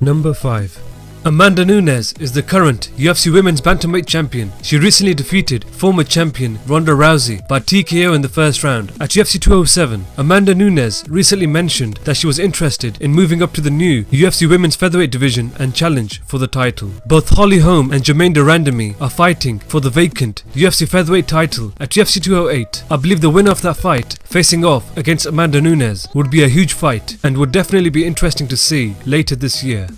Number 5. Amanda Nunes is the current UFC Women's Bantamweight Champion. She recently defeated former champion Ronda Rousey by TKO in the first round at UFC 207. Amanda Nunes recently mentioned that she was interested in moving up to the new UFC Women's Featherweight division and challenge for the title. Both Holly Holm and Jermaine Durandamy are fighting for the vacant UFC Featherweight title at UFC 208. I believe the winner of that fight, facing off against Amanda Nunes, would be a huge fight and would definitely be interesting to see later this year.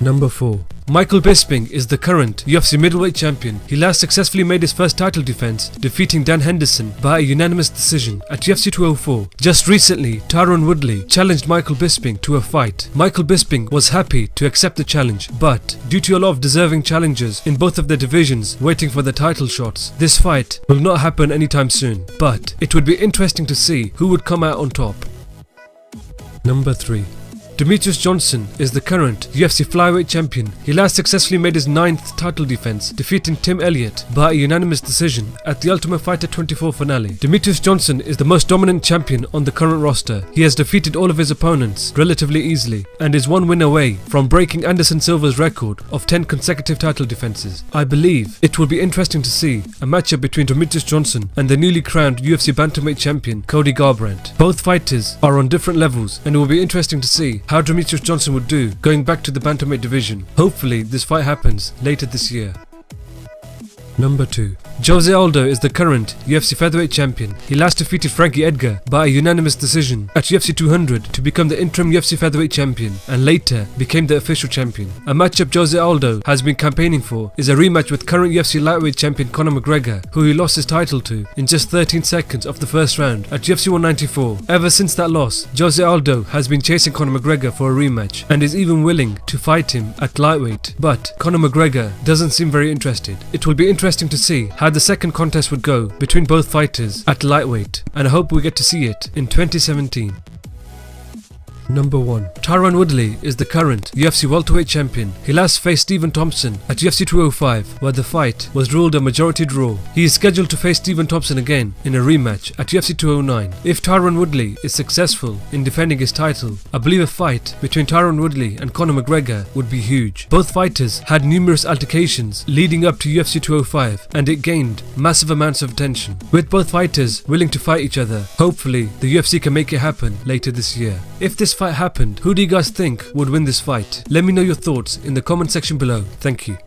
Number 4. Michael Bisping is the current UFC middleweight champion. He last successfully made his first title defense, defeating Dan Henderson by a unanimous decision at UFC 204. Just recently, Tyron Woodley challenged Michael Bisping to a fight. Michael Bisping was happy to accept the challenge, but due to a lot of deserving challengers in both of their divisions waiting for the title shots, this fight will not happen anytime soon. But it would be interesting to see who would come out on top. Number 3. Demetrius Johnson is the current UFC flyweight champion. He last successfully made his 9th title defense, defeating Tim Elliott by a unanimous decision at the Ultimate Fighter 24 finale. Demetrius Johnson is the most dominant champion on the current roster. He has defeated all of his opponents relatively easily and is one win away from breaking Anderson Silva's record of 10 consecutive title defenses. I believe it will be interesting to see a matchup between Demetrius Johnson and the newly crowned UFC bantamweight champion Cody Garbrandt. Both fighters are on different levels and it will be interesting to see how Demetrius Johnson would do going back to the bantamweight division. Hopefully this fight happens later this year. Number 2. Jose Aldo is the current UFC featherweight champion. He last defeated Frankie Edgar by a unanimous decision at UFC 200 to become the interim UFC featherweight champion and later became the official champion. A matchup Jose Aldo has been campaigning for is a rematch with current UFC lightweight champion Conor McGregor, who he lost his title to in just 13 seconds of the first round at UFC 194. Ever since that loss, Jose Aldo has been chasing Conor McGregor for a rematch and is even willing to fight him at lightweight, but Conor McGregor doesn't seem very interested. It will be interesting to see how the second contest would go between both fighters at lightweight, and I hope we get to see it in 2017. Number 1. Tyron Woodley is the current UFC welterweight champion. He last faced Stephen Thompson at UFC 205, where the fight was ruled a majority draw. He is scheduled to face Stephen Thompson again in a rematch at UFC 209. If Tyron Woodley is successful in defending his title, I believe a fight between Tyron Woodley and Conor McGregor would be huge. Both fighters had numerous altercations leading up to UFC 205 and it gained massive amounts of attention. With both fighters willing to fight each other, hopefully the UFC can make it happen later this year. If this fight happened, who do you guys think would win this fight? Let me know your thoughts in the comment section below. Thank you.